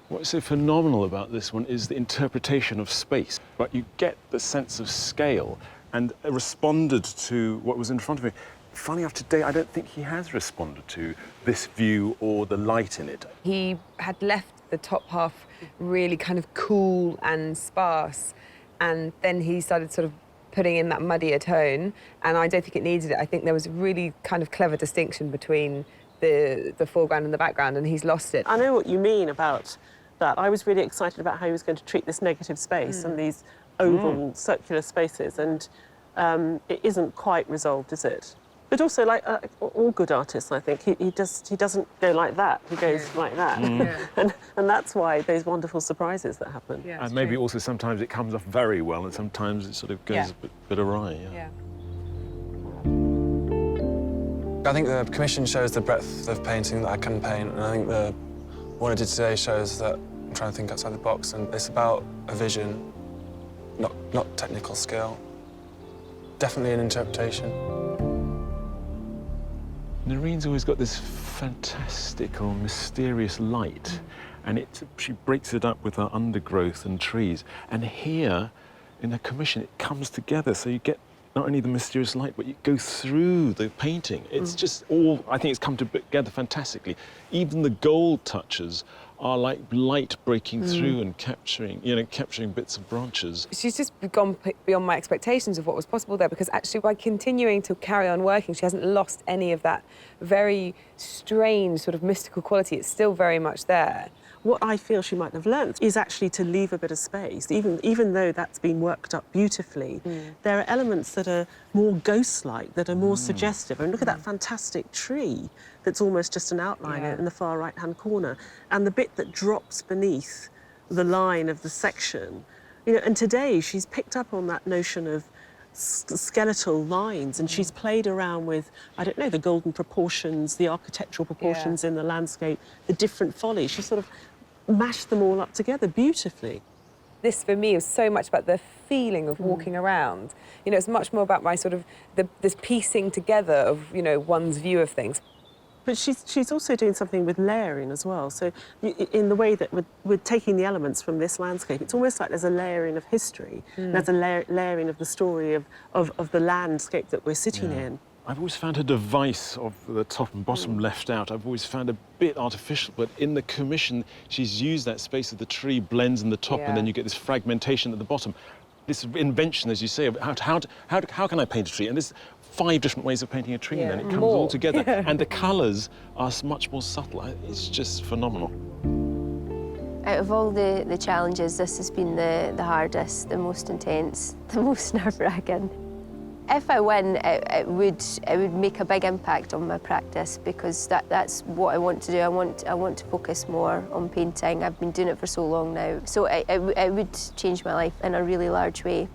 What's so phenomenal about this one is the interpretation of space. But you get the sense of scale and responded to what was in front of me. Funny enough, today, I don't think he has responded to this view or the light in it. He had left the top half really kind of cool and sparse, and then he started sort of putting in that muddier tone, and I don't think it needed it. I think there was a really kind of clever distinction between the foreground and the background, and he's lost it. I know what you mean about that. I was really excited about how he was going to treat this negative space and these oval circular spaces, and it isn't quite resolved, is it? But also, like all good artists, I think, he doesn't go like that. He goes like that, and that's why those wonderful surprises that happen. Yeah, and maybe also sometimes it comes off very well, and sometimes it sort of goes a bit awry. I think the commission shows the breadth of painting that I can paint, and I think the what I did today shows that I'm trying to think outside the box, and it's about a vision, not technical skill. Definitely an interpretation. Noreen's always got this fantastical, mysterious light, and she breaks it up with her undergrowth and trees. And here, in the commission, it comes together, so you get not only the mysterious light, but you go through the painting. It's just all, I think it's come together fantastically. Even the gold touches are like light breaking through and capturing bits of branches. She's just gone beyond my expectations of what was possible there, because actually by continuing to carry on working, she hasn't lost any of that very strange sort of mystical quality. It's still very much there. What I feel she might have learnt is actually to leave a bit of space. Even though that's been worked up beautifully, there are elements that are more ghost-like, that are more suggestive. And look at that fantastic tree that's almost just an outline in the far right-hand corner. And the bit that drops beneath the line of the section. You know, and today she's picked up on that notion of skeletal lines, and she's played around with, I don't know, the golden proportions, the architectural proportions in the landscape, the different follies. She sort of mashed them all up together beautifully. This, for me, is so much about the feeling of walking around. You know, it's much more about my sort of, this piecing together of, you know, one's view of things. But she's also doing something with layering as well. So in the way that we're taking the elements from this landscape, it's almost like there's a layering of history. There's a layering of the story of the landscape that we're sitting in. I've always found her device of the top and bottom left out, I've always found a bit artificial, but in the commission, she's used that space of the tree blends in the top, and then you get this fragmentation at the bottom. This invention, as you say, of how can I paint a tree? And there's 5 different ways of painting a tree, and then it comes all together. And the colours are much more subtle. It's just phenomenal. Out of all the challenges, this has been the hardest, the most intense, the most nerve-wracking. If I win, it would make a big impact on my practice, because that's what I want to do. I want to focus more on painting. I've been doing it for so long now, so it would change my life in a really large way.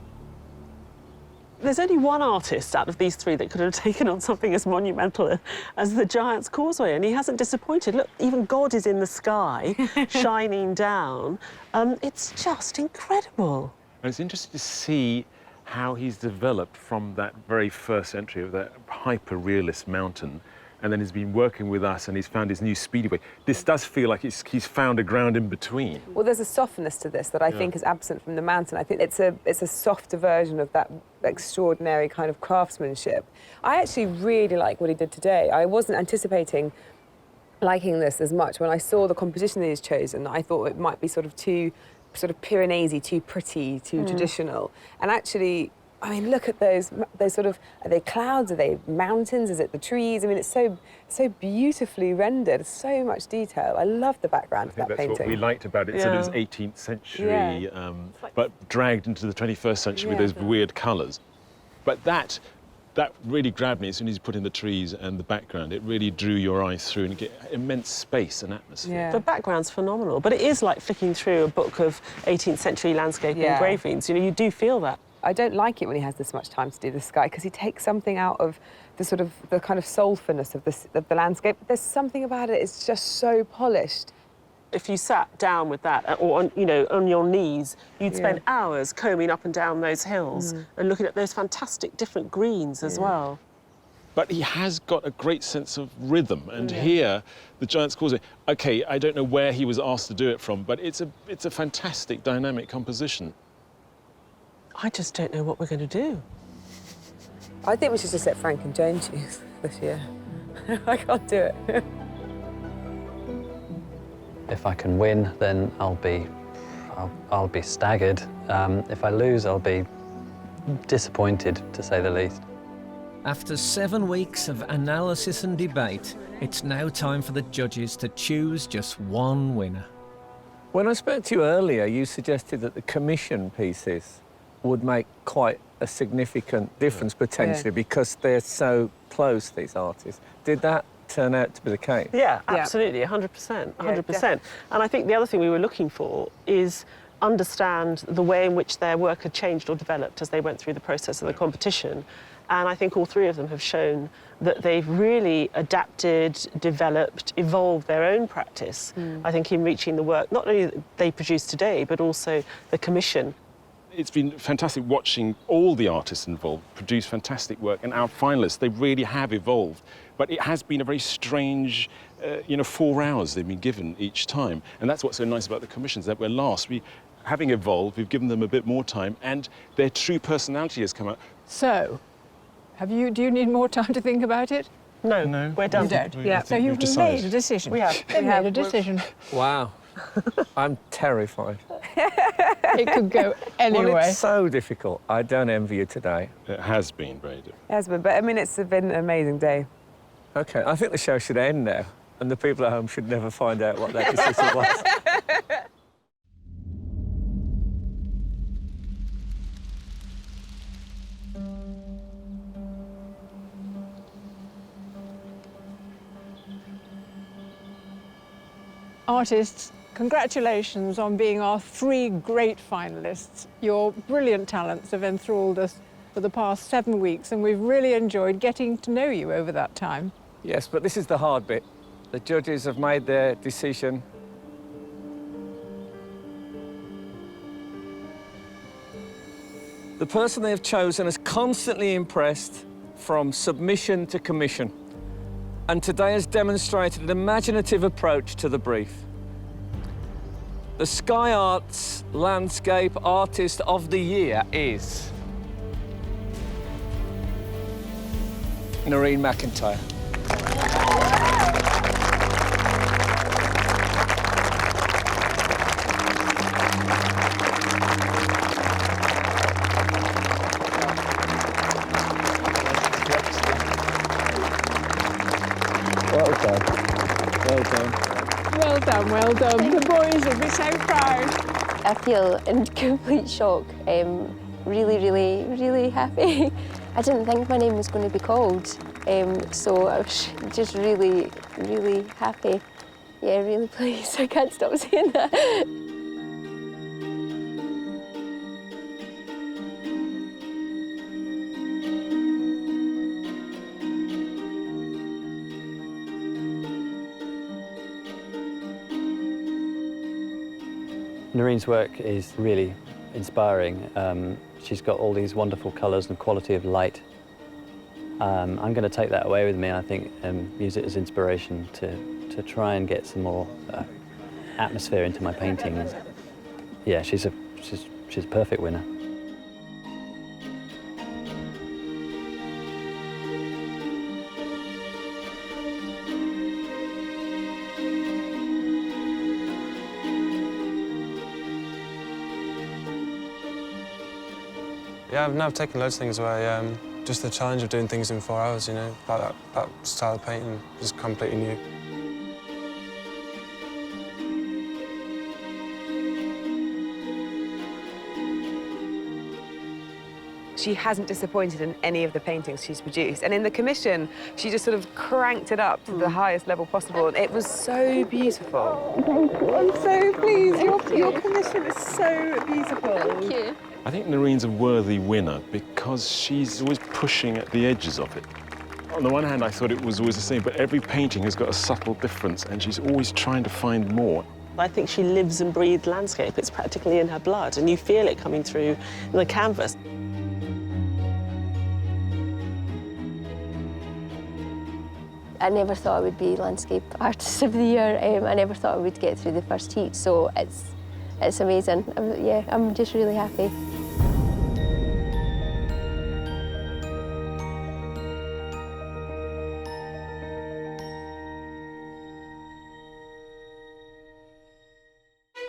There's only one artist out of these 3 that could have taken on something as monumental as the Giant's Causeway, and he hasn't disappointed. Look, even God is in the sky, shining down. It's just incredible. And it's interesting to see how he's developed from that very first entry of that hyper-realist mountain, and then he's been working with us, and he's found his new speedway. This does feel like he's found a ground in between. Well, there's a softness to this that I think is absent from the mountain. I think it's a softer version of that extraordinary kind of craftsmanship. I actually really like what he did today. I wasn't anticipating liking this as much. When I saw the composition that he's chosen, I thought it might be sort of too Pyrenees-y, too pretty, too traditional. And actually, I mean, look at those sort of, are they clouds, are they mountains, is it the trees? I mean, it's so beautifully rendered, so much detail. I love the background of that painting. That's what we liked about it. So it was 18th century, but dragged into the 21st century with those weird colours. But that really grabbed me as soon as you put in the trees and the background. It really drew your eye through, and you get immense space and atmosphere. The background's phenomenal, but it is like flicking through a book of 18th century landscape engravings. You know, you do feel that. I don't like it when he has this much time to do the sky, because he takes something out of the kind of soulfulness of the landscape. There's something about it, it's just so polished. If you sat down with that, or on your knees, you'd spend hours combing up and down those hills and looking at those fantastic different greens as well. But he has got a great sense of rhythm, and here, the Giant's Causeway, OK, I don't know where he was asked to do it from, but it's a fantastic, dynamic composition. I just don't know what we're going to do. I think we should just let Frank and Joan choose this year. I can't do it. If I can win, then I'll be staggered. If I lose, I'll be disappointed, to say the least. After 7 weeks of analysis and debate, it's now time for the judges to choose just one winner. When I spoke to you earlier, you suggested that the commission pieces would make quite a significant difference potentially because they're so close, these artists. Did that turn out to be the case? Yeah, absolutely, 100%, 100%. And I think the other thing we were looking for is understand the way in which their work had changed or developed as they went through the process of the competition. And I think all three of them have shown that they've really adapted, developed, evolved their own practice, I think, in reaching the work, not only that they produce today, but also the commission. It's been fantastic watching all the artists involved produce fantastic work, and our finalists, they really have evolved. But it has been a very strange, 4 hours they've been given each time. And that's what's so nice about the commissions, that we're last. Having evolved, we've given them a bit more time, and their true personality has come out. So, do you need more time to think about it? No, we're done. You don't? Yeah. So you've made a decision. We have. They've made a decision. Wow. I'm terrified. It could go anyway. Well, it's so difficult. I don't envy you today. It has been very difficult. It has been, but I mean, it's been an amazing day. OK, I think the show should end now, and the people at home should never find out what that decision was. Artists, congratulations on being our 3 great finalists. Your brilliant talents have enthralled us for the past 7 weeks, and we've really enjoyed getting to know you over that time. Yes, but this is the hard bit. The judges have made their decision. The person they have chosen has constantly impressed from submission to commission, and today has demonstrated an imaginative approach to the brief. The Sky Arts Landscape Artist of the Year is Noreen McIntyre. Well done. Well done. Well done, well done. The boys will be so proud. I feel in complete shock. Really, really, really happy. I didn't think my name was going to be called, so I was just really, really happy. Yeah, really pleased. I can't stop saying that. Noreen's work is really inspiring. She's got all these wonderful colours and quality of light. I'm going to take that away with me, I think, and use it as inspiration to try and get some more atmosphere into my paintings. Yeah, she's a perfect winner. Yeah, I've taken loads of things away. Just the challenge of doing things in 4 hours, you know, like that style of painting is completely new. She hasn't disappointed in any of the paintings she's produced. And in the commission, she just sort of cranked it up to the highest level possible. And it was so beautiful. I'm so pleased. Your commission is so beautiful. Thank you. I think Noreen's a worthy winner because she's always pushing at the edges of it. On the one hand, I thought it was always the same, but every painting has got a subtle difference, and she's always trying to find more. I think she lives and breathes landscape. It's practically in her blood, and you feel it coming through the canvas. I never thought I would be Landscape Artist of the Year. I never thought I would get through the first heat, so it's amazing. I'm just really happy.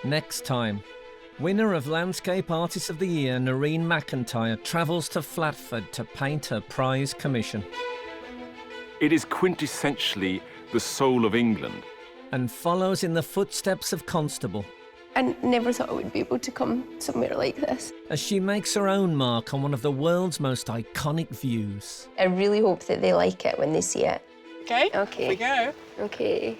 Next time, winner of Landscape Artist of the Year, Noreen McIntyre, travels to Flatford to paint her prize commission. It is quintessentially the soul of England. And follows in the footsteps of Constable, I never thought I would be able to come somewhere like this. As she makes her own mark on one of the world's most iconic views. I really hope that they like it when they see it. Okay, Okay. here we go. Okay.